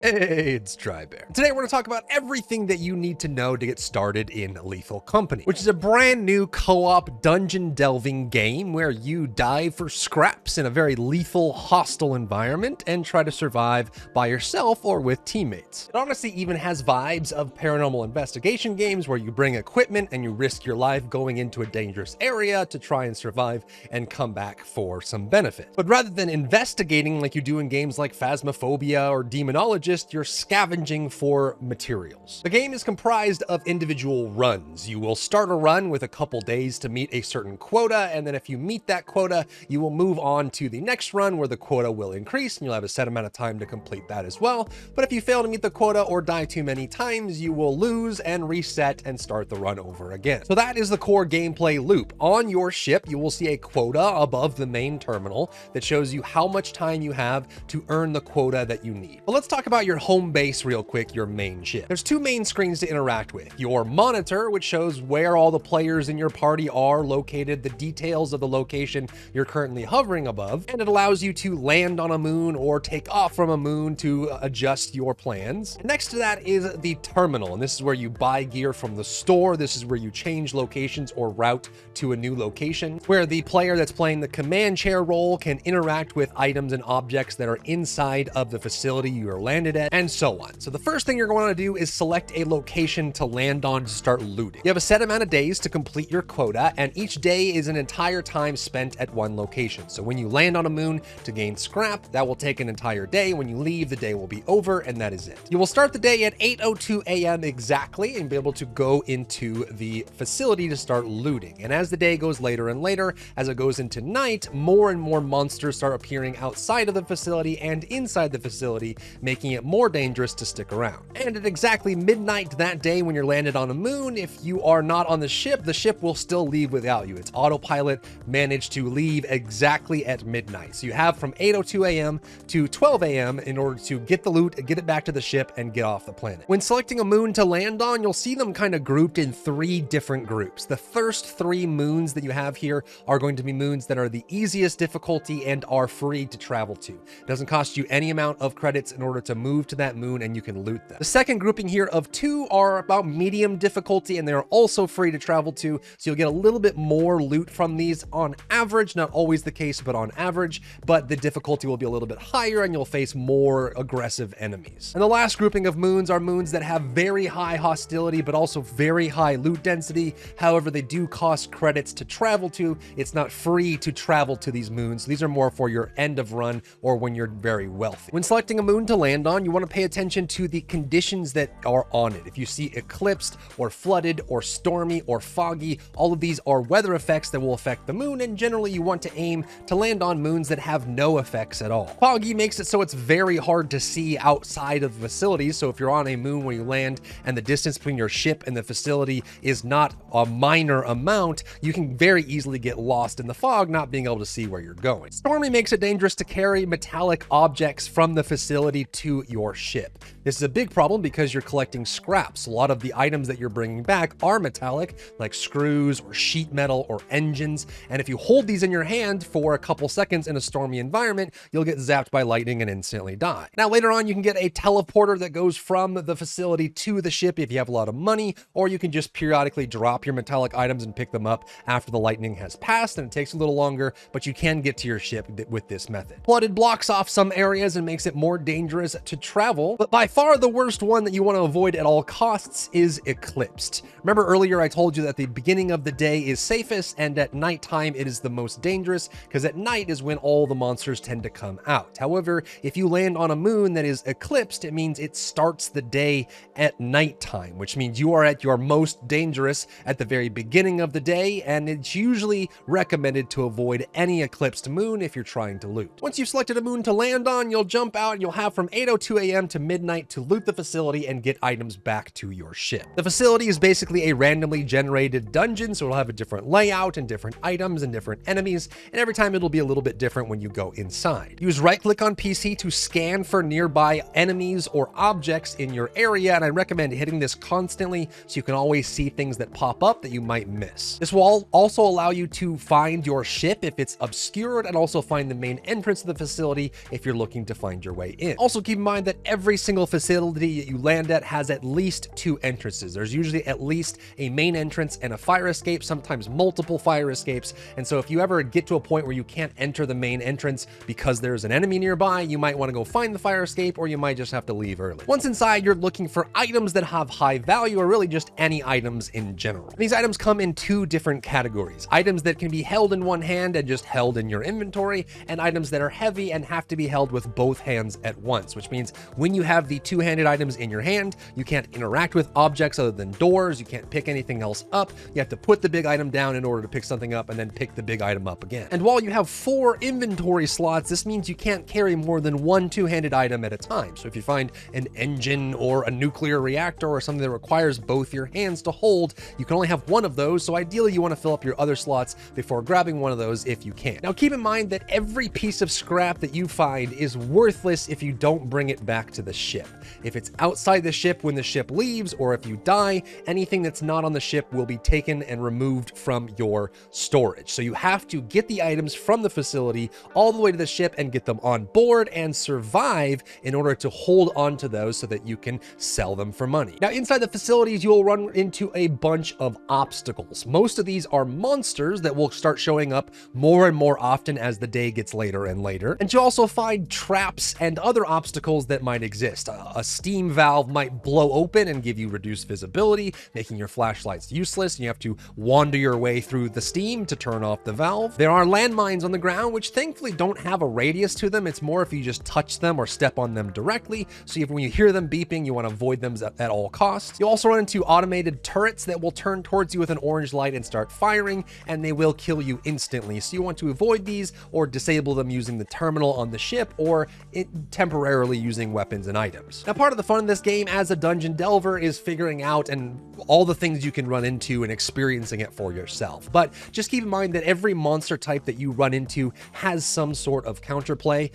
Hey, it's Drybear. Today we're going to talk about everything that you need to know to get started in Lethal Company, which is a brand new co-op dungeon delving game where you dive for scraps in a very lethal, hostile environment and try to survive by yourself or with teammates. It honestly even has vibes of paranormal investigation games where you bring equipment and you risk your life going into a dangerous area to try and survive and come back for some benefit. But rather than investigating like you do in games like Phasmophobia or Demonology, you're scavenging for materials. The game is comprised of individual runs. You will start a run with a couple days to meet a certain quota, and then if you meet that quota, you will move on to the next run where the quota will increase, and you'll have a set amount of time to complete that as well. But if you fail to meet the quota or die too many times, you will lose and reset and start the run over again. So that is the core gameplay loop. On your ship, you will see a quota above the main terminal that shows you how much time you have to earn the quota that you need. But let's talk about your home base real quick, your main ship. There's two main screens to interact with. Your monitor, which shows where all the players in your party are located, the details of the location you're currently hovering above, and it allows you to land on a moon or take off from a moon to adjust your plans. And next to that is the terminal, and this is where you buy gear from the store. This is where you change locations or route to a new location, where the player that's playing the command chair role can interact with items and objects that are inside of the facility you are landed at, and so on. So the first thing you're going to do is select a location to land on to start looting. You have a set amount of days to complete your quota, and each day is an entire time spent at one location. So when you land on a moon to gain scrap, that will take an entire day. When you leave, the day will be over, and that is it. You will start the day at 8:02 a.m. exactly and be able to go into the facility to start looting. And as the day goes later and later, as it goes into night, more and more monsters start appearing outside of the facility and inside the facility, making it more dangerous to stick around. And at exactly midnight that day when you're landed on a moon, if you are not on the ship will still leave without you. Its autopilot managed to leave exactly at midnight. So you have from 8:02 a.m. to 12 a.m. in order to get the loot, get it back to the ship, and get off the planet. When selecting a moon to land on, you'll see them kind of grouped in three different groups. The first three moons that you have here are going to be moons that are the easiest difficulty and are free to travel to. It doesn't cost you any amount of credits in order to move to that moon, and you can loot them. The second grouping here of two are about medium difficulty, and they're also free to travel to, so you'll get a little bit more loot from these on average, not always the case, but on average, but the difficulty will be a little bit higher and you'll face more aggressive enemies. And the last grouping of moons are moons that have very high hostility, but also very high loot density. However, they do cost credits to travel to. It's not free to travel to these moons. These are more for your end of run or when you're very wealthy. When selecting a moon to land on, you want to pay attention to the conditions that are on it. If you see eclipsed or flooded or stormy or foggy, all of these are weather effects that will affect the moon, and generally you want to aim to land on moons that have no effects at all. Foggy makes it so it's very hard to see outside of the facilities, so if you're on a moon where you land and the distance between your ship and the facility is not a minor amount, you can very easily get lost in the fog, not being able to see where you're going. Stormy makes it dangerous to carry metallic objects from the facility to your ship. This is a big problem because you're collecting scraps. A lot of the items that you're bringing back are metallic, like screws or sheet metal or engines, and if you hold these in your hand for a couple seconds in a stormy environment, you'll get zapped by lightning and instantly die. Now later on, you can get a teleporter that goes from the facility to the ship if you have a lot of money, or you can just periodically drop your metallic items and pick them up after the lightning has passed, and it takes a little longer, but you can get to your ship with this method. Flooded blocks off some areas and makes it more dangerous to travel, but by far the worst one that you want to avoid at all costs is eclipsed. Remember earlier I told you that the beginning of the day is safest and at nighttime it is the most dangerous, because at night is when all the monsters tend to come out. However, if you land on a moon that is eclipsed, it means it starts the day at nighttime, which means you are at your most dangerous at the very beginning of the day, and it's usually recommended to avoid any eclipsed moon if you're trying to loot. Once you've selected a moon to land on, you'll jump out and you'll have from 8:02 a.m. to midnight to loot the facility and get items back to your ship. The facility is basically a randomly generated dungeon, so it'll have a different layout and different items and different enemies, and every time it'll be a little bit different when you go inside. Use right-click on PC to scan for nearby enemies or objects in your area, and I recommend hitting this constantly so you can always see things that pop up that you might miss. This will also allow you to find your ship if it's obscured, and also find the main entrance to the facility if you're looking to find your way in. Also keep in mind mind that every single facility that you land at has at least 2 entrances. There's usually at least a main entrance and a fire escape, sometimes multiple fire escapes. And so if you ever get to a point where you can't enter the main entrance because there's an enemy nearby, you might want to go find the fire escape, or you might just have to leave early. Once inside, you're looking for items that have high value, or really just any items in general. These items come in 2 different categories: items that can be held in one hand and just held in your inventory, and items that are heavy and have to be held with both hands at once, which means when you have the 2-handed items in your hand, you can't interact with objects other than doors, you can't pick anything else up, you have to put the big item down in order to pick something up and then pick the big item up again. And while you have 4 inventory slots, this means you can't carry more than 1 2-handed item at a time. So if you find an engine or a nuclear reactor or something that requires both your hands to hold, you can only have 1 of those, so ideally you want to fill up your other slots before grabbing one of those if you can. Now keep in mind that every piece of scrap that you find is worthless if you don't bring it back to the ship. If it's outside the ship when the ship leaves, or if you die, anything that's not on the ship will be taken and removed from your storage. So you have to get the items from the facility all the way to the ship and get them on board and survive in order to hold on to those so that you can sell them for money. Now inside the facilities, you'll run into a bunch of obstacles. Most of these are monsters that will start showing up more and more often as the day gets later and later. And you also find traps and other obstacles that might exist. A steam valve might blow open and give you reduced visibility, making your flashlights useless, and you have to wander your way through the steam to turn off the valve. There are landmines on the ground, which thankfully don't have a radius to them. It's more if you just touch them or step on them directly. So when you hear them beeping, you want to avoid them at all costs. You also run into automated turrets that will turn towards you with an orange light and start firing, and they will kill you instantly. So you want to avoid these or disable them using the terminal on the ship, or temporarily using weapons and items. Now, part of the fun of this game as a dungeon delver is figuring out and all the things you can run into and experiencing it for yourself. But just keep in mind that every monster type that you run into has some sort of counterplay.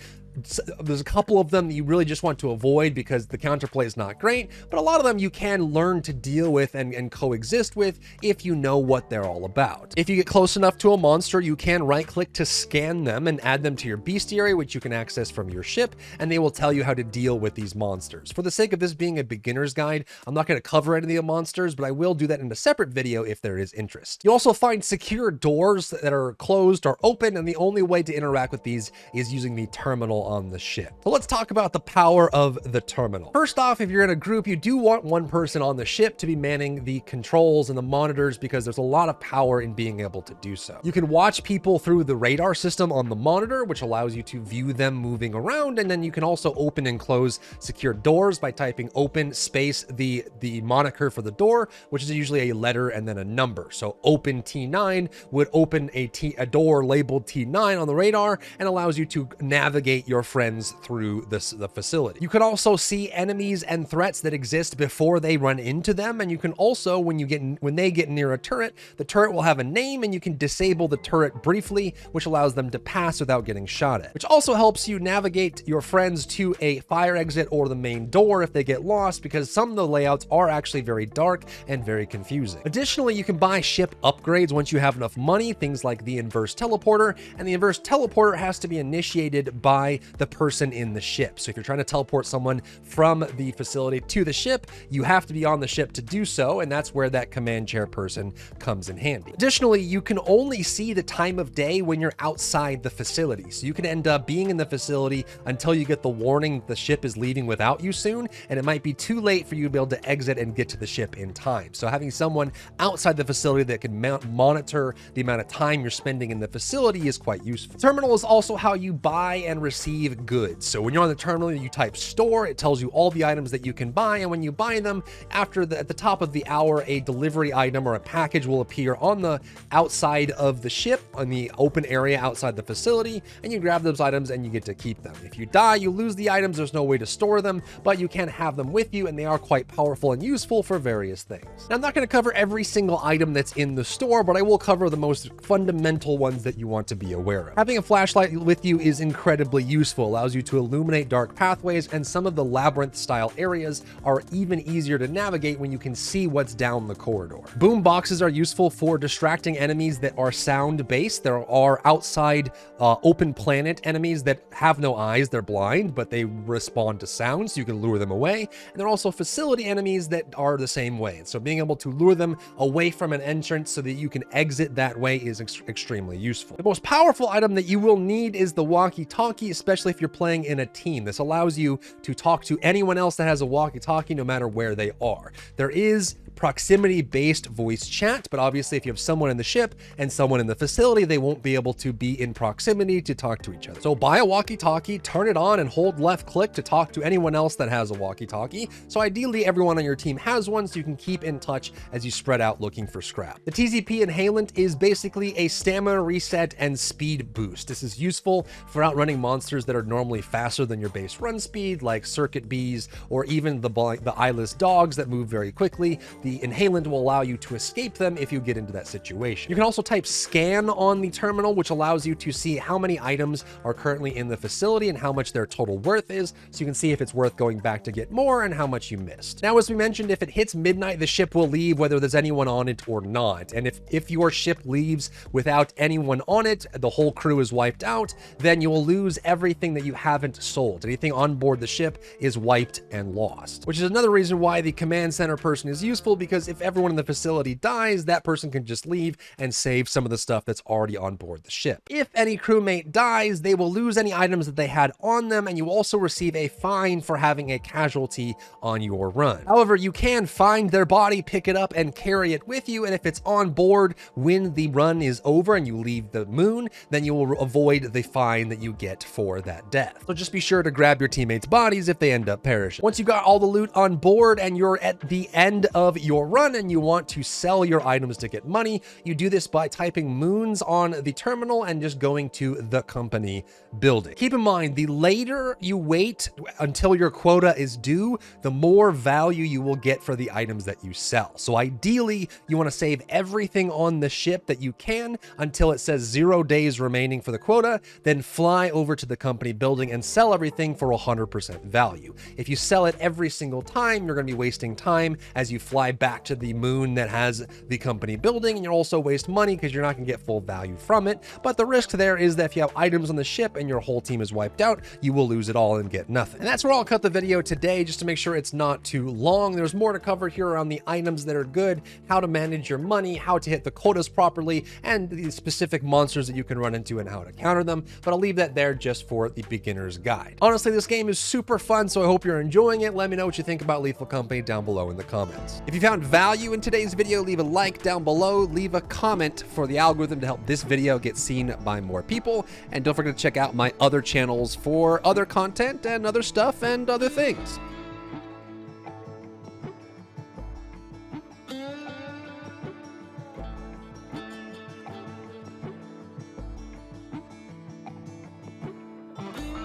There's a couple of them that you really just want to avoid because the counterplay is not great, but a lot of them you can learn to deal with and coexist with if you know what they're all about. If you get close enough to a monster, you can right-click to scan them and add them to your bestiary, which you can access from your ship, and they will tell you how to deal with these monsters. For the sake of this being a beginner's guide, I'm not going to cover any of the monsters, but I will do that in a separate video if there is interest. You also find secure doors that are closed or open, and the only way to interact with these is using the terminal on the ship. So let's talk about the power of the terminal. First off, if you're in a group, you do want one person on the ship to be manning the controls and the monitors because there's a lot of power in being able to do so. You can watch people through the radar system on the monitor, which allows you to view them moving around, and then you can also open and close secure doors by typing open space the moniker for the door, which is usually a letter and then a number. So open T9 would open a door labeled T9 on the radar and allows you to navigate your friends through the facility. You can also see enemies and threats that exist before they run into them, and you can also, when they get near a turret, the turret will have a name, and you can disable the turret briefly, which allows them to pass without getting shot at, which also helps you navigate your friends to a fire exit or the main door if they get lost, because some of the layouts are actually very dark and very confusing. Additionally, you can buy ship upgrades once you have enough money, things like the inverse teleporter, and the inverse teleporter has to be initiated by the person in the ship. So if you're trying to teleport someone from the facility to the ship, you have to be on the ship to do so, and that's where that command chair person comes in handy. Additionally, you can only see the time of day when you're outside the facility. So you can end up being in the facility until you get the warning the ship is leaving without you soon, and it might be too late for you to be able to exit and get to the ship in time. So having someone outside the facility that can monitor the amount of time you're spending in the facility is quite useful. Terminal is also how you buy and receive goods. So when you're on the terminal, you type store, it tells you all the items that you can buy, and when you buy them, at the top of the hour, a delivery item or a package will appear on the outside of the ship, on the open area outside the facility, and you grab those items and you get to keep them. If you die, you lose the items, there's no way to store them, but you can have them with you, and they are quite powerful and useful for various things. Now, I'm not going to cover every single item that's in the store, but I will cover the most fundamental ones that you want to be aware of. Having a flashlight with you is incredibly useful useful, allows you to illuminate dark pathways, and some of the labyrinth-style areas are even easier to navigate when you can see what's down the corridor. Boom boxes are useful for distracting enemies that are sound-based. There are outside open planet enemies that have no eyes, they're blind, but they respond to sound, so you can lure them away. And there are also facility enemies that are the same way. So being able to lure them away from an entrance so that you can exit that way is extremely useful. The most powerful item that you will need is the walkie-talkie, especially if you're playing in a team. This allows you to talk to anyone else that has a walkie-talkie no matter where they are. There is proximity-based voice chat, but obviously if you have someone in the ship and someone in the facility, they won't be able to be in proximity to talk to each other. So buy a walkie-talkie, turn it on, and hold left click to talk to anyone else that has a walkie-talkie. So ideally everyone on your team has one, so you can keep in touch as you spread out looking for scrap. The TZP Inhalant is basically a stamina reset and speed boost. This is useful for outrunning monsters that are normally faster than your base run speed, like circuit bees or even the eyeless dogs that move very quickly. The Inhalant will allow you to escape them if you get into that situation. You can also type scan on the terminal, which allows you to see how many items are currently in the facility and how much their total worth is, so you can see if it's worth going back to get more and how much you missed. Now, as we mentioned, if it hits midnight, the ship will leave whether there's anyone on it or not. And if your ship leaves without anyone on it, the whole crew is wiped out, then you will lose everything that you haven't sold. Anything on board the ship is wiped and lost, which is another reason why the command center person is useful, because if everyone in the facility dies, that person can just leave and save some of the stuff that's already on board the ship. If any crewmate dies, they will lose any items that they had on them, and you also receive a fine for having a casualty on your run. However, you can find their body, pick it up, and carry it with you, and if it's on board when the run is over and you leave the moon, then you will avoid the fine that you get for that death. So just be sure to grab your teammates' bodies if they end up perishing. Once you got all the loot on board and you're at the end of your run and you want to sell your items to get money, you do this by typing moons on the terminal and just going to the company building. Keep in mind, the later you wait until your quota is due, the more value you will get for the items that you sell. So ideally, you want to save everything on the ship that you can until it says 0 days remaining for the quota, then fly over to the company building and sell everything for 100% value. If you sell it every single time, you're going to be wasting time as you fly back to the moon that has the company building, and you'll also waste money because you're not going to get full value from it. But the risk there is that if you have items on the ship and your whole team is wiped out, you will lose it all and get nothing. And that's where I'll cut the video today, just to make sure it's not too long. There's more to cover here around the items that are good, how to manage your money, how to hit the quotas properly, and the specific monsters that you can run into and how to counter them. But I'll leave that there just for the beginner's guide. Honestly, this game is super fun, so I hope you're enjoying it. Let me know what you think about Lethal Company down below in the comments. If you found value in today's video, leave a like down below, leave a comment for the algorithm to help this video get seen by more people, and don't forget to check out my other channels for other content and other stuff and other things.